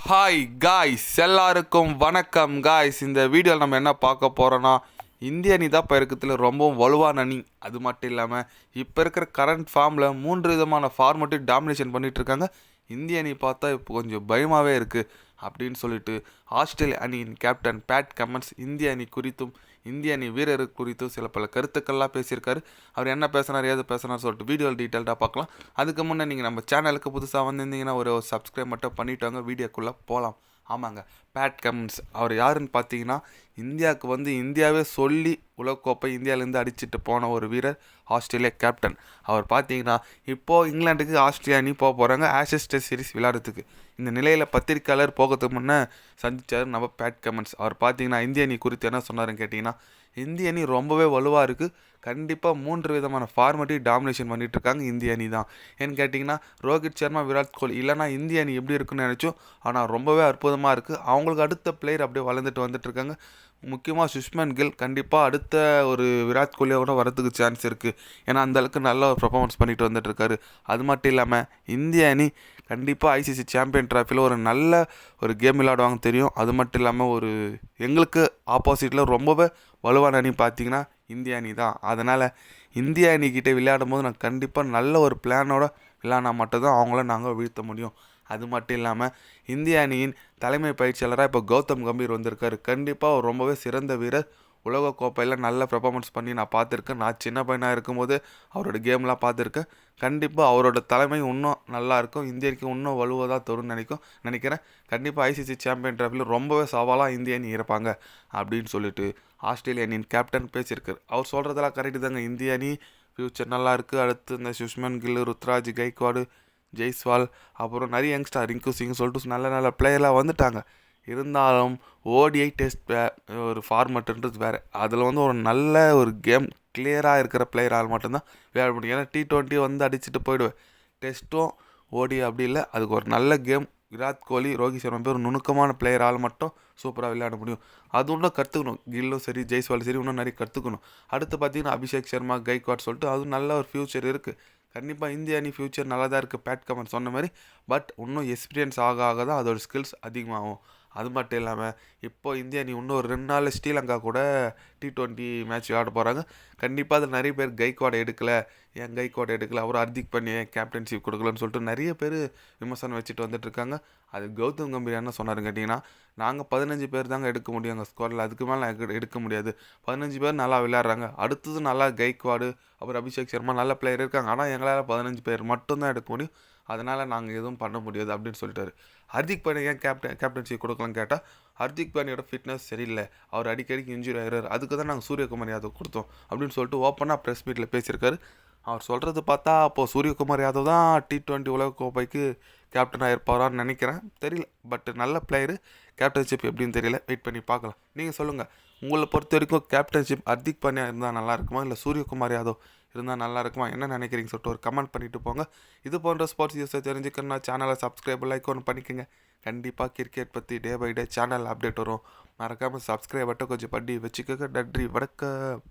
Hi guys, எல்லாருக்கும் வணக்கம் guys. இந்த வீடியோவில் நம்ம என்ன பார்க்க போகிறோன்னா, இந்திய அணி தான் இப்போ இருக்கிறதுல ரொம்பவும் வலுவான அணி. அது மட்டும் இல்லாமல் இப்போ இருக்கிற கரண்ட் ஃபார்மில் 3 விதமான ஃபார்மேட்டையும் டாமினேஷன் பண்ணிகிட்ருக்காங்க. இந்திய அணி பார்த்தா இப்போ கொஞ்சம் பயமாகவே இருக்குது அப்படின்னு சொல்லிட்டு ஆஸ்திரேலிய அணியின் கேப்டன் பேட் கமின்ஸ் இந்திய அணி குறித்தும் இந்திய அணி வீரர் குறித்தும் சில பல கருத்துக்கள்லாம் பேசியிருக்காரு. அவர் என்ன பேசினார், ஏது பேசினார் சொல்லிட்டு வீடியோவில் டீட்டெயில்டாக பார்க்கலாம். அதுக்கு முன்னே நீங்கள் நம்ம சேனலுக்கு புதுசாக வந்திருந்தீங்கன்னா ஒரு சப்ஸ்கிரைப் மட்டும் பண்ணிவிட்டு வாங்க, வீடியோக்குள்ளே போகலாம். ஆமாங்க, பேட் கமின்ஸ் அவர் யாருன்னு பார்த்தீங்கன்னா, இந்தியாவுக்கு வந்து இந்தியாவே சொல்லி உலகக்கோப்பை இந்தியாவிலேருந்து அடிச்சுட்டு போன ஒரு வீரர், ஆஸ்திரேலியா கேப்டன். அவர் பார்த்தீங்கன்னா இப்போது இங்கிலாந்துக்கு ஆஸ்திரேலியா அணி போக போகிறாங்க ஆஷஸ் டெஸ்ட் சீரிஸ் விளையாடுறதுக்கு. இந்த நிலையில் பத்திரிக்கையாளர் போகிறதுக்கு முன்னே சந்தித்தார் நம்ம பேட் கமின்ஸ். அவர் பார்த்தீங்கன்னா இந்திய அணி குறித்து என்ன சொன்னாருன்னு கேட்டிங்கன்னா, இந்திய அணி ரொம்பவே வலுவாக இருக்குது. கண்டிப்பாக 3 விதமான ஃபார்மேட்டையும் டாமினேஷன் பண்ணிகிட்டு இருக்காங்க இந்திய அணி தான். ஏன்னு கேட்டிங்கன்னா, ரோஹித் சர்மா, விராட் கோலி இல்லைனா இந்திய அணி எப்படி இருக்குன்னு நினச்சோம். ஆனால் ரொம்பவே அற்புதமாக இருக்குது. அவங்களுக்கு அடுத்த பிளேயர் அப்படியே வளர்ந்துட்டு வந்துட்டுருக்காங்க. முக்கியமாக சுஷ்மன் கில் கண்டிப்பாக அடுத்த ஒரு விராட் கோலியோட வரதுக்கு சான்ஸ் இருக்குது. ஏன்னா அந்தளவுக்கு நல்ல ஒரு பர்ஃபார்மன்ஸ் பண்ணிட்டு வந்துட்டுருக்காரு. அது மட்டும் இல்லாமல் இந்திய அணி கண்டிப்பாக ஐசிசி சாம்பியன் ட்ராஃபியில் ஒரு நல்ல ஒரு கேம் விளையாடுவாங்க தெரியும். அது மட்டும் இல்லாமல் ஒரு எங்களுக்கு ஆப்போசிட்டில் ரொம்பவே வலுவான அணி பார்த்திங்கன்னா இந்திய அணி தான். அதனால் இந்திய அணிக்கிட்டே விளையாடும் போது நான் கண்டிப்பாக நல்ல ஒரு பிளானோட விளையாடினா மட்டும்தான் அவங்கள நாங்கள் வீழ்த்த முடியும். அது மட்டும் இல்லாமல் இந்திய அணியின் தலைமை பயிற்சியாளராக இப்போ கௌதம் கம்பீர் வந்திருக்காரு. கண்டிப்பாக அவர் ரொம்பவே சிறந்த வீரர். உலகக்கோப்பையில் நல்ல பெர்ஃபார்மன்ஸ் பண்ணி நான் பார்த்துருக்கேன். நான் சின்ன பையனாக இருக்கும்போது அவரோட கேம்லாம் பார்த்துருக்கேன். கண்டிப்பாக அவரோட தலைமை இன்னும் நல்லாயிருக்கும். இந்தியருக்கு இன்னும் வலுவாக தரும்னு நினைக்கிறேன். கண்டிப்பாக ஐசிசி சாம்பியன் ட்ராஃபியில் ரொம்பவே சவாலாக இந்திய அணி இருப்பாங்க அப்படின்னு சொல்லிட்டு ஆஸ்திரேலிய அணியின் கேப்டன் பேசியிருக்காரு. அவர் சொல்கிறதெல்லாம் கரெக்டு தாங்க. இந்திய அணி ஃப்யூச்சர் நல்லாயிருக்கு. அடுத்து இந்த சுஷ்மன் கில், ருத்ராஜ் கைக்வாடு, ஜெய்ஸ்வால், அப்புறம் நிறைய யங்ஸ்டர் ரிங்கு சிங் சொல்லிட்டு நல்ல நல்ல பிளேயர்லாம் வந்துட்டாங்க. இருந்தாலும் ஓடிஐ டெஸ்ட் ஒரு ஃபார்மேட்டுன்றது வேறு. அதில் வந்து ஒரு நல்ல ஒரு கேம் கிளியராக இருக்கிற பிளேயரால் மட்டும்தான் விளையாட முடியும். ஏன்னா T20 வந்து அடிச்சுட்டு போயிடுவேன். டெஸ்ட்டும் ஓடி அப்படி இல்லை. அதுக்கு ஒரு நல்ல கேம் விராட் கோலி, ரோஹித் சர்மா பேர் நுணுக்கமான பிளேயரால் மட்டும் சூப்பராக விளையாட முடியும். அது இன்னும் கற்றுக்கணும். கில்லும் சரி, ஜெய்ஸ்வாலும் சரி, இன்னும் நிறைய கற்றுக்கணும். அடுத்து பார்த்திங்கன்னா அபிஷேக் சர்மா, கைக்வாட் சொல்லிட்டு அதுவும் நல்ல ஒரு ஃப்யூச்சர் இருக்குது. கண்டிப்பாக இந்திய அணி ஃப்யூச்சர் நல்லா தான் இருக்குது பேட் கமின்ஸ் சொன்ன மாதிரி. பட் இன்னும் எக்ஸ்பீரியன்ஸ் ஆக தான் அதோட ஸ்கில்ஸ் அதிகமாகும். அது மட்டும் இல்லாமல் இப்போது இந்திய அணி இன்னும் ஒரு 2 நாள் ஸ்ரீலங்கா கூட T20 மேட்ச் விளையாட போகிறாங்க. கண்டிப்பாக அதில் நிறைய பேர் கைக்வாடை எடுக்கலை, ஏன் கைக்வாடை எடுக்கலை, அவர் ஹர்திக் பாண்டியா கேப்டன்ஷிப் கொடுக்கலன்னு சொல்லிட்டு நிறைய பேர் விமர்சனம் வச்சுட்டு வந்துட்டுருக்காங்க. அது கௌதம் கம்பீர் என்ன சொன்னாருன்னு கேட்டிங்கன்னா, நாங்கள் 15 பேர் தாங்க எடுக்க முடியும் எங்கள் ஸ்குவாடில், அதுக்கு மேலே எடுக்க முடியாது. 15 பேர் நல்லா விளையாடுறாங்க. அடுத்தது நல்லா கைக்வாடு, அப்புறம் அபிஷேக் சர்மா நல்ல பிளேயர் இருக்காங்க. ஆனால் எங்களால் 15 பேர் மட்டும்தான் எடுக்க முடியும். அதனால் நாங்கள் எதுவும் பண்ண முடியாது அப்படின்னு சொல்லிட்டாரு. ஹர்திக் பாண்டியா ஏன் கேப்டன்சி கொடுக்கலான்னு கேட்டால், ஹர்திக் பாண்டியோட ஃபிட்னஸ் சரியில்லை, அவர் அடிக்கடிக்கு இன்ஜுரி ஆகிறார், அதுக்கு தான் நாங்கள் சூரியகுமார் யாதவ் கொடுத்தோம் அப்படின்னு சொல்லிட்டு ஓப்பனாக ப்ரெஸ் மீட்டில் பேசியிருக்காரு. அவர் சொல்கிறது பார்த்தா அப்போது சூரியகுமார் யாதவ் தான் T20 உலகக்கோப்பைக்கு கேப்டனாக இருப்பாரான்னு நினைக்கிறேன். தெரியல, பட் நல்ல பிளேயரு. கேப்டன்ஷிப் எப்படின்னு தெரியல, வெயிட் பண்ணி பார்க்கலாம். நீங்கள் சொல்லுங்கள், உங்களை பொறுத்த வரைக்கும் கேப்டன்ஷிப் ஹர்திக் பாண்டியா இருந்தால் நல்லா இருக்குமா, இல்லை சூரியகுமார் யாதவ் இருந்தால் நல்லா இருக்குமா, என்ன நினைக்கிறீங்க சொல்லிட்டு ஒரு கமெண்ட் பண்ணிவிட்டு போங்க. இது போன்ற ஸ்போர்ட்ஸ் நியூஸை தெரிஞ்சுக்கணும்னா சேனலை சப்ஸ்கிரைப் லைக் ஒன்று பண்ணிக்கோங்க. கண்டிப்பாக கிரிக்கெட் பற்றி day by day channel update வரும். மறக்காமல் சப்ஸ்கிரைப் மட்டும் கொஞ்சம் பண்ணி வச்சுக்கோங்க. நன்றி, வணக்கம்.